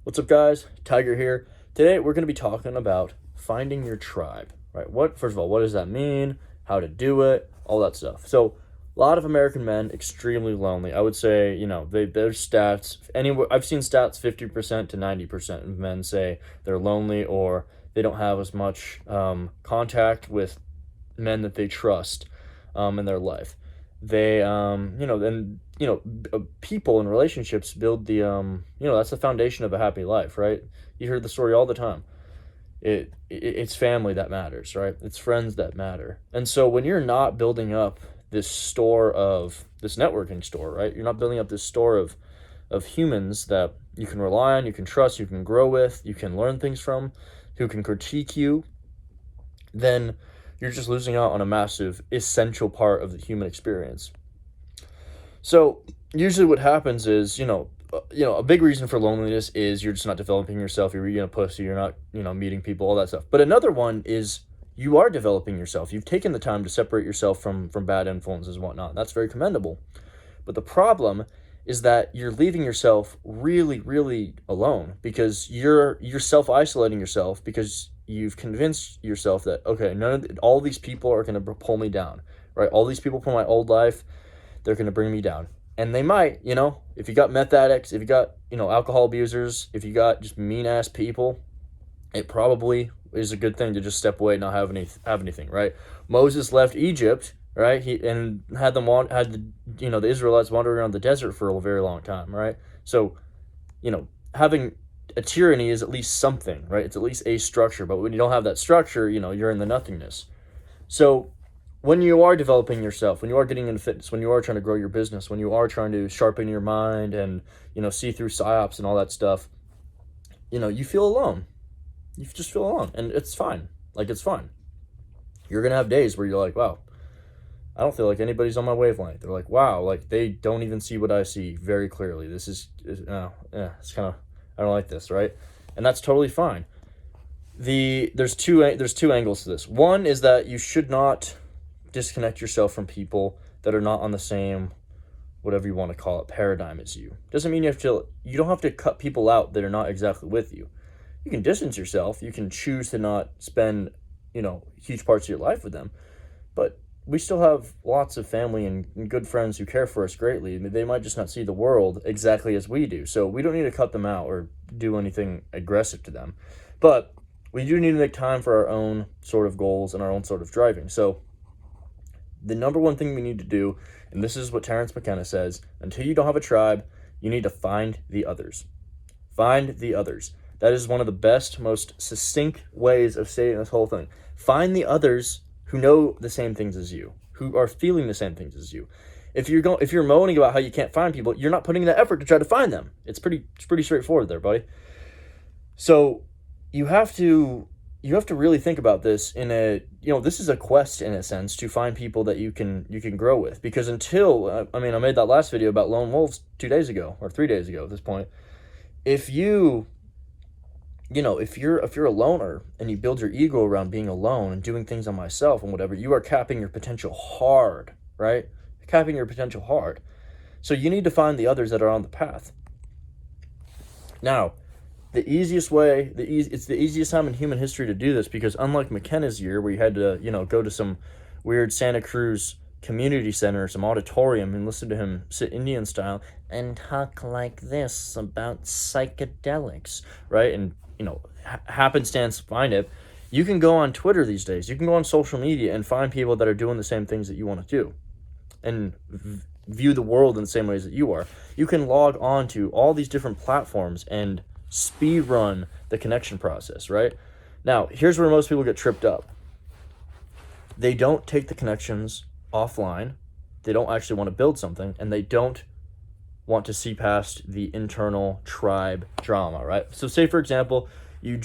What's up, guys? Tiger here. Today we're going to be talking about finding your tribe, right? First of all, what does that mean? How to do it? All that stuff. So, a lot of American men extremely lonely. I would say, their stats anywhere. I've seen stats 50% to 90% of men say they're lonely or they don't have as much contact with men that they trust in their life. They people and relationships build that's the foundation of a happy life, right? You hear the story all the time. It's family that matters, right? It's friends that matter. And so when you're not building up this networking store, right? You're not building up this store of humans that you can rely on, you can trust, you can grow with, you can learn things from, who can critique you, then you're just losing out on a massive essential part of the human experience. So usually what happens is, a big reason for loneliness is you're just not developing yourself. You're eating a pussy. You're not, meeting people, all that stuff. But another one is you are developing yourself. You've taken the time to separate yourself from bad influences and whatnot. That's very commendable. But the problem is that you're leaving yourself really, really alone because you're self-isolating yourself because you've convinced yourself that, okay, all these people are going to pull me down, right? All these people from my old life, they're going to bring me down. And they might, if you got meth addicts, if you got, alcohol abusers, if you got just mean-ass people, it probably is a good thing to just step away and not have anything, right? Moses left Egypt, right? And had the Israelites wander around the desert for a very long time, right? So, having a tyranny is at least something, right? It's at least a structure. But when you don't have that structure, you're in the nothingness. So when you are developing yourself, when you are getting into fitness, when you are trying to grow your business, when you are trying to sharpen your mind and, see through psyops and all that stuff, you feel alone. You just feel alone. And it's fine. It's fine. You're going to have days where you're like, wow, I don't feel like anybody's on my wavelength. They're like, wow, they don't even see what I see very clearly. It's kind of, I don't like this, right? And that's totally fine. There's two angles to this. One is that you should not disconnect yourself from people that are not on the same, whatever you want to call it, paradigm as you. Doesn't mean you don't have to cut people out that are not exactly with you. You can distance yourself. You can choose to not spend, huge parts of your life with them. But we still have lots of family and good friends who care for us greatly. They might just not see the world exactly as we do. So we don't need to cut them out or do anything aggressive to them. But we do need to make time for our own sort of goals and our own sort of driving. So the number one thing we need to do, and this is what Terrence McKenna says, until you don't have a tribe, you need to find the others. Find the others. That is one of the best, most succinct ways of saying this whole thing. Find the others who know the same things as you, who are feeling the same things as you. If you're moaning about how you can't find people, you're not putting the effort to try to find them. It's pretty straightforward there, buddy. So you have to really think about this this is a quest in a sense to find people that you can grow with, because until I made that last video about lone wolves 2 days ago or 3 days ago at this point. If you're a loner and you build your ego around being alone and doing things on myself and whatever, you are capping your potential hard, right? Capping your potential hard. So you need to find the others that are on the path. Now, the easiest way, it's the easiest time in human history to do this, because unlike McKenna's year where you had to, go to some weird Santa Cruz community center, some auditorium, and listen to him sit Indian style and talk like this about psychedelics, right? And, happenstance find it. You can go on Twitter these days. You can go on social media and find people that are doing the same things that you want to do and view the world in the same ways that you are. You can log on to all these different platforms and speed run the connection process, right? Now, here's where most people get tripped up. They don't take the connections offline. They don't actually want to build something, and they don't want to see past the internal tribe drama, right? So say, for example, you're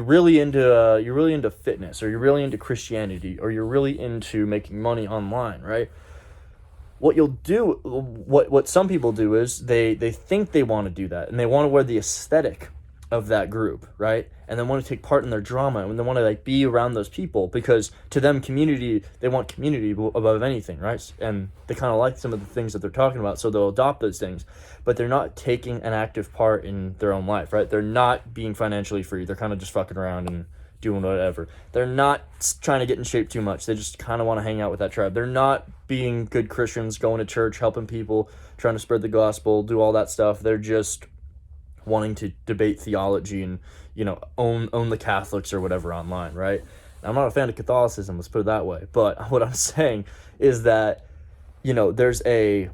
really into fitness, or you're really into Christianity, or you're really into making money online, right? What you'll do, what some people do is they think they want to do that, and they want to wear the aesthetic of that group, right? And they want to take part in their drama, and they want to like be around those people, because to them they want community above anything, right? And they kind of like some of the things that they're talking about, so they'll adopt those things, but they're not taking an active part in their own life, right? They're not being financially free. They're kind of just fucking around and doing whatever. They're not trying to get in shape too much. They just kind of want to hang out with that tribe. They're not being good Christians, going to church, helping people, trying to spread the gospel, do all that stuff. They're just wanting to debate theology and, own the Catholics or whatever online, right? I'm not a fan of Catholicism, let's put it that way. But what I'm saying is that, there's a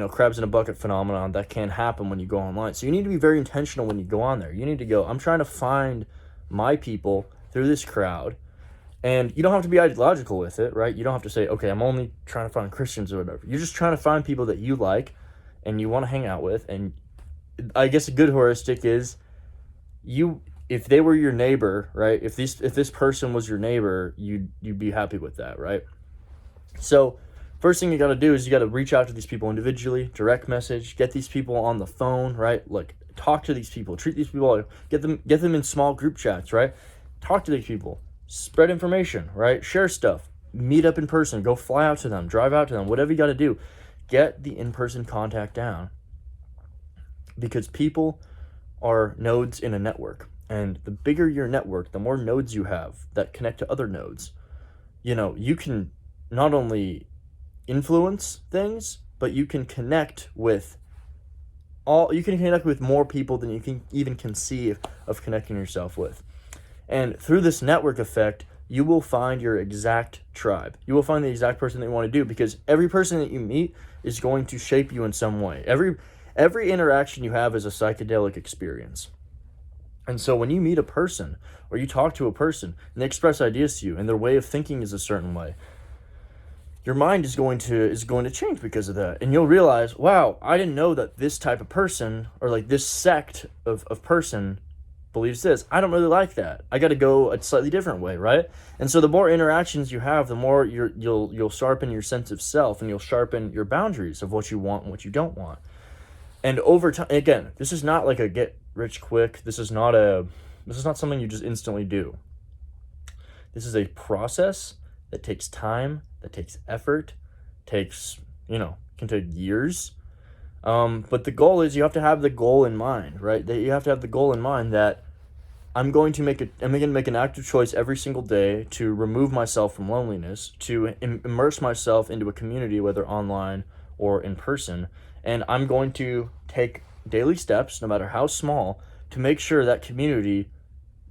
crabs in a bucket phenomenon that can happen when you go online. So you need to be very intentional when you go on there. You need to go, I'm trying to find my people through this crowd. And you don't have to be ideological with it, right? You don't have to say, okay, I'm only trying to find Christians or whatever. You're just trying to find people that you like and you want to hang out with. And I guess a good heuristic is if they were your neighbor, right? If this person was your neighbor, you'd be happy with that, right? So first thing you got to do is you got to reach out to these people individually, direct message, get these people on the phone, right? Like, talk to these people, treat these people, get them in small group chats, right? Talk to these people, spread information, right? Share stuff, meet up in person, go fly out to them, drive out to them, whatever you got to do. Get the in-person contact down, because people are nodes in a network, and the bigger your network, the more nodes you have that connect to other nodes. You can not only influence things, but you can connect with more people than you can even conceive of connecting yourself with. And through this network effect, you will find your exact tribe. You will find the exact person that you want to do, because every person that you meet is going to shape you in some way. Every interaction you have is a psychedelic experience. And so when you meet a person or you talk to a person and they express ideas to you and their way of thinking is a certain way, your mind is going to change because of that. And you'll realize, wow, I didn't know that this type of person, or like this sect of person, believes this. I don't really like that. I got to go a slightly different way, right? And so the more interactions you have, the more you'll sharpen your sense of self, and you'll sharpen your boundaries of what you want and what you don't want. And over time, again, this is not like a get rich quick. This is not something you just instantly do. This is a process that takes time, that takes effort, can take years. But the goal is, you have to have the goal in mind, right? That you have to have the goal in mind that I'm going to make an active choice every single day to remove myself from loneliness, to immerse myself into a community, whether online or in person. And I'm going to take daily steps, no matter how small, to make sure that community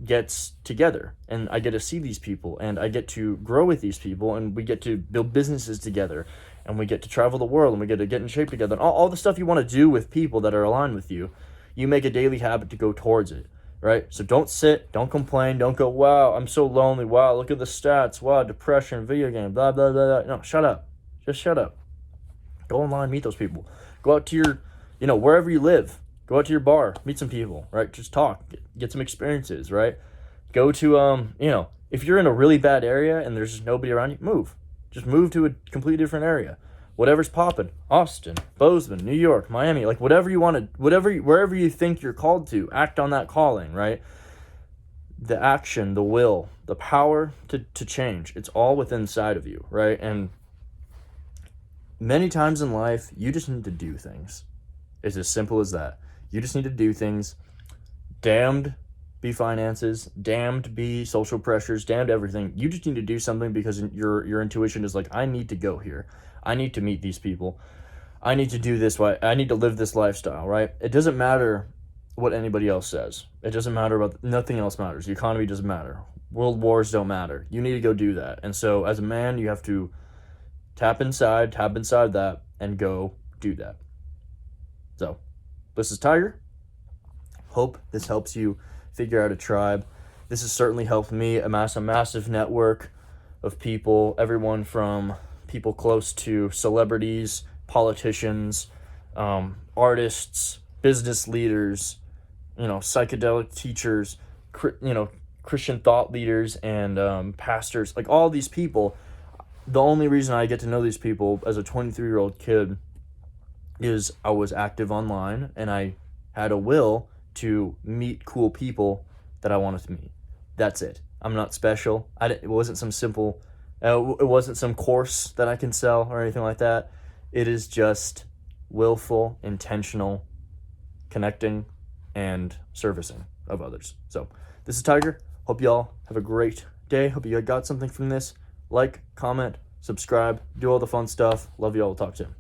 gets together, and I get to see these people, and I get to grow with these people, and we get to build businesses together, and we get to travel the world, and we get to get in shape together, and all the stuff you want to do with people that are aligned with you. You make a daily habit to go towards it, right? So don't sit, don't complain, don't go, wow, I'm so lonely, wow, look at the stats, wow, depression, video game, blah, blah, blah, blah. No, shut up. Just shut up. Go online, meet those people. Go out to your, wherever you live. Go out to your bar, meet some people, right? Just talk, get some experiences, right? Go to, if you're in a really bad area and there's just nobody around you, move. Just move to a completely different area. Whatever's popping, Austin, Bozeman, New York, Miami, like whatever you want to, wherever you think you're called to, act on that calling, right? The action, the will, the power to change, it's all within inside of you, right? And many times in life, you just need to do things. It's as simple as that. You just need to do things. Damned be finances, damned be social pressures, damned everything. You just need to do something because your intuition is like, I need to go here. I need to meet these people. I need to do this way. I need to live this lifestyle, right? It doesn't matter what anybody else says. It doesn't matter nothing else matters. The economy doesn't matter. World wars don't matter. You need to go do that. And so as a man, you have to tap inside that, and go do that. So, this is Tiger. Hope this helps you figure out a tribe. This has certainly helped me amass a massive network of people, everyone from people close to celebrities, politicians, artists, business leaders, psychedelic teachers, Christian thought leaders, and pastors, like all these people. The only reason I get to know these people as a 23-year-old kid is I was active online and I had a will to meet cool people that I wanted to meet. That's it. I'm not special. It wasn't some simple, it wasn't some course that I can sell or anything like that. It is just willful, intentional connecting and servicing of others. So this is Tiger. Hope y'all have a great day. Hope you got something from this. Like, comment, subscribe, do all the fun stuff. Love y'all. We'll talk soon.